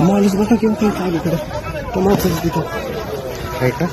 मालिश बता क्यों कहीं चालू करे टमाटर सब्जी दिखा राइट ना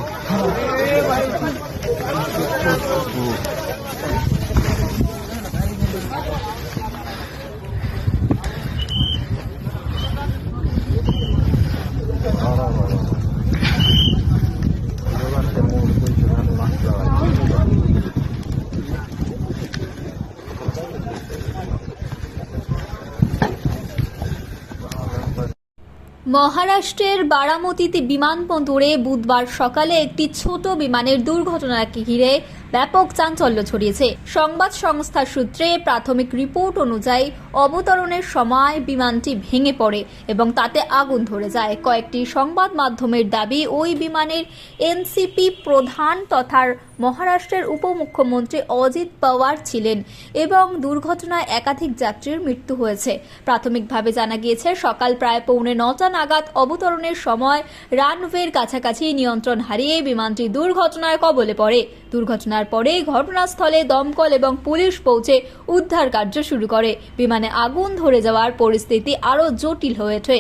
মহারাষ্ট্রের বারামতিতে বিমানবন্দরে বুধবার সকালে একটি ছোট বিমানের দুর্ঘটনাকে ঘিরে ব্যাপক চাঞ্চল্য ছড়িয়েছে। সংবাদ সংস্থার সূত্রে প্রাথমিক রিপোর্ট অনুযায়ী অবতরণের সময় বিমানটি ভেঙে পড়ে এবং তাতে আগুন ধরে যায়। কয়েকটি সংবাদ মাধ্যমের দাবি, ওই বিমানের এনসিপি প্রধান তথা মহারাষ্ট্রের উপমুখ্যমন্ত্রী অজিত পাওয়ার ছিলেন এবং দুর্ঘটনায় একাধিক যাত্রীর মৃত্যু হয়েছে। প্রাথমিকভাবে জানা গিয়েছে, সকাল প্রায় 9:45 নাগাদ অবতরণের সময় রানওয়ের কাছাকাছি নিয়ন্ত্রণ হারিয়ে বিমানটি দুর্ঘটনার কবলে পড়ে। দুর্ঘটনার পরে ঘটনাস্থলে দমকল এবং পুলিশ পৌঁছে উদ্ধার কার্য শুরু করে। বিমানে আগুন ধরে যাওয়ার পরিস্থিতি আরও জটিল হয়ে ওঠে।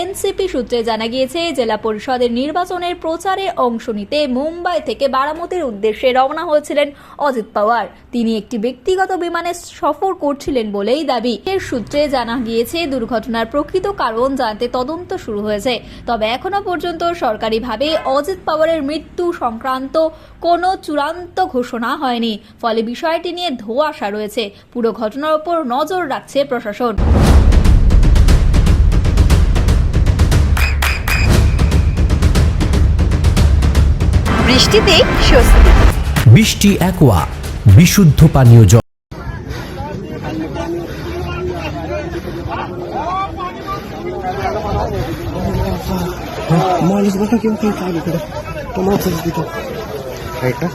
এনসিপি সূত্রে জানা গিয়েছে, জেলা পরিষদের নির্বাচনের প্রচারে অংশ নিতে মুম্বাই থেকে বারামতির উদ্দেশ্যে রওনা হয়েছিলেন অজিত পাওয়ার। তিনি একটি ব্যক্তিগত বিমানে সফর করছিলেন বলেই দাবি। এর সূত্রে জানা গিয়েছে, দুর্ঘটনার প্রকৃত কারণ জানতে তদন্ত শুরু হয়েছে। তবে এখনো পর্যন্ত সরকারিভাবে অজিত পাওয়ারের মৃত্যু সংক্রান্ত কোনো চূড়ান্ত ঘোষণা হয়নি। ফলে বিষয়টি নিয়ে ধোঁয়াশা রয়েছে। পুরো ঘটনার উপর নজর রাখছে প্রশাসন। বৃষ্টিতে স্বস্তি। বৃষ্টি অ্যাকোয়া বিশুদ্ধ পানীয় জল। मालिश बता क्यों कहीं चालू करे टमाटर सब्जी दिखा राइट ना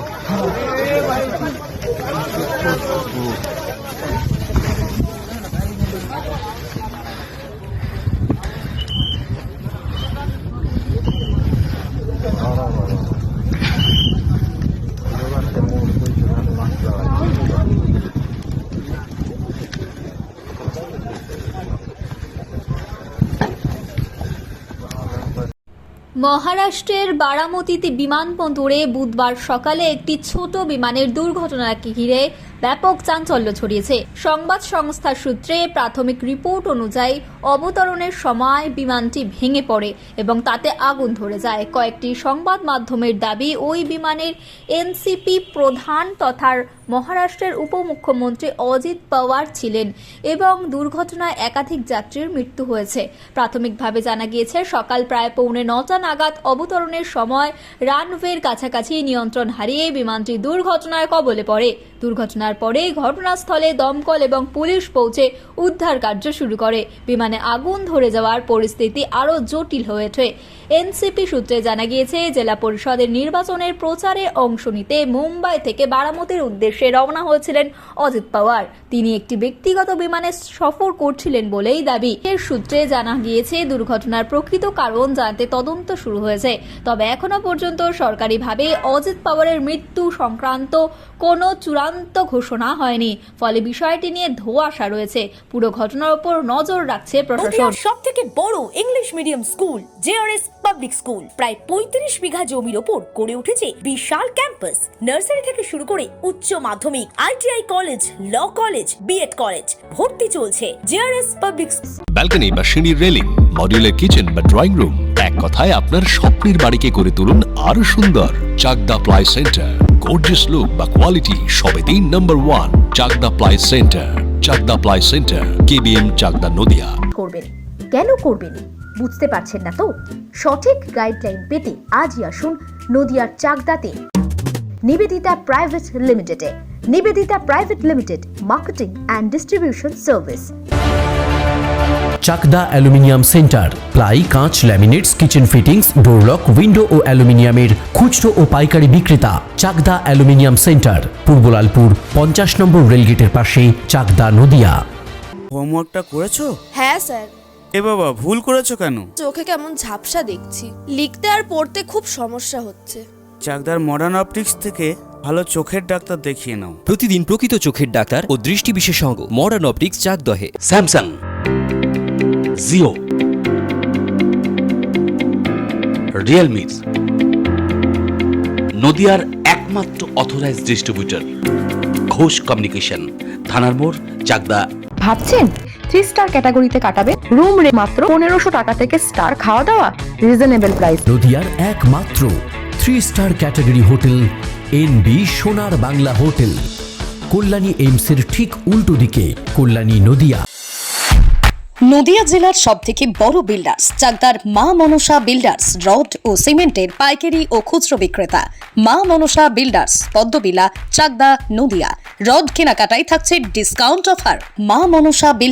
মহারাষ্ট্রের বারামতিতে বিমানবন্দরে বুধবার সকালে একটি ছোট বিমানের দুর্ঘটনাকে ঘিরে ব্যাপক চাঞ্চল্য ছড়িয়েছে। সংবাদ সংস্থার সূত্রে প্রাথমিক রিপোর্ট অনুযায়ী অবতরণের সময় বিমানটি ভেঙে পড়ে এবং তাতে আগুন ধরে যায়। কয়েকটি সংবাদ মাধ্যমের দাবি, ওই বিমানের এনসিপি প্রধান তথা মহারাষ্ট্রের উপমুখ্যমন্ত্রী অজিত পাওয়ার ছিলেন এবং দুর্ঘটনায় একাধিক যাত্রীর মৃত্যু হয়েছে। প্রাথমিকভাবে জানা গিয়েছে, সকাল প্রায় 9:45 নাগাদ অবতরণের সময় রানওয়ের কাছাকাছি নিয়ন্ত্রণ হারিয়ে বিমানটি দুর্ঘটনার কবলে পড়ে। দুর্ঘটনার পরে ঘটনাস্থলে দমকল এবং পুলিশ পৌঁছে উদ্ধার কার্য শুরু করে। বিমানে আগুন ধরে যাওয়ার পরিস্থিতি আরও জটিল হয়ে ওঠে। এনসিপি সূত্রে জানা গিয়েছে, জেলা পরিষদের নির্বাচনের প্রচারে অংশ নিতে মুম্বাই থেকে বারামতির উদ্দেশ্যে রওনা হয়েছিলেন অজিত পাওয়ার। তিনি একটি ব্যক্তিগত বিমানে সফর করছিলেন বলেই দাবি। এর সূত্রে জানা গিয়েছে, দুর্ঘটনার প্রকৃত কারণ জানতে তদন্ত শুরু হয়েছে। তবে এখনো পর্যন্ত সরকারিভাবে অজিত পাওয়ারের মৃত্যু সংক্রান্ত কোনো চূড়ান্ত ঘোষণা হয়নি। ফলে বিষয়টি নিয়ে ধোঁয়াশা রয়েছে। পুরো ঘটনার উপর নজর রাখছে প্রশাসন। সবথেকে বড় English medium school JRS public school প্রায় 35 বিঘা জমির ওপর গড়ে উঠেছে বিশাল ক্যাম্পাস। নার্সারি থেকে শুরু করে উচ্চ মাধ্যমিক, ITI college, law college, BEd college ভর্তি চলছে জেআরএস পাবলিক। ব্যালকনি বা সিঁড়ির রেলিং, মডিউলার কিচেন বা ড্রয়িং রুম, এক কথায় আপনার স্বপ্নের বাড়িকে করে তুলুন আরো সুন্দর। Chakdah ply centre, gorgeous look বা কোয়ালিটি সবে 3 number 1 Chakdah ply centre. Chakdah ply centre, KBM, Chakdah, Nadia. করবেন কেন করবেন বুঝতে পারছেন না তো? সঠিক গাইডলাইন পেতে আজই আসুন নদিয়ার চাকদাতে নিবেদিতা প্রাইভেট লিমিটেডে। Nivedita private limited, marketing and distribution service. Chakdah aluminium centre, ply, কাঁচ, laminates, kitchen fittings, door lock, window ও অ্যালুমিনিয়ামের খুচরো ও পাইকারি বিক্রেতা। চাকদা অ্যালুমিনিয়াম সেন্টার, পূর্ব লালপুর 50 নম্বর রেলগেটের পাশে, চাকদা, নদিয়া। হোমওয়ার্কটা করেছো? হ্যাঁ স্যার, এ বাবা, ভুল করেছো কেন? চোখে কেমন ঝাপসা দেখছি, লিখতে আর পড়তে খুব সমস্যা হচ্ছে। চাকদার মডার্ন অপটিক্স থেকে ভালো চোখের ডাক্তার দেখিয়ে নাও। প্রতিদিন প্রকৃত চোখের ডাক্তার ও দৃষ্টি বিশেষজ্ঞ মডার্ন অপটিক্স চাকদহে। স্যামসাং, জিও, রিয়েলমি, নদিয়ার একমাত্র অথরাইজড ডিস্ট্রিবিউটর ঘোষ কমিউনিকেশন, থানার মোড়, চাকদা। ভাবছেন 3 স্টার ক্যাটাগরিতে কাটাবেন? রুম রে মাত্র 1500 টাকা থেকে স্টার, খাওয়া দাওয়া রিজনেবল প্রাইস। নদিয়ার একমাত্র 3 স্টার ক্যাটাগরি হোটেল এনবি সোনার বাংলা হোটেল, কল্যাণী এইমসের ঠিক উল্টো দিকে, কল্যাণী নদিয়া। নদিয়া জেলার সবথেকে বড় বিল্ডার্স চাকদার মা মনসা বিল্ডার্স, রড ও সিমেন্টের পাইকারি ও খুচরো বিক্রেতা। মা মনসা বিল্ডার্স, পদ্মবিলা, চাকদা, নদিয়া। রড কেনাকাটায় থাকছে ডিসকাউন্ট অফার। মা মনসা বিল্ডার্স।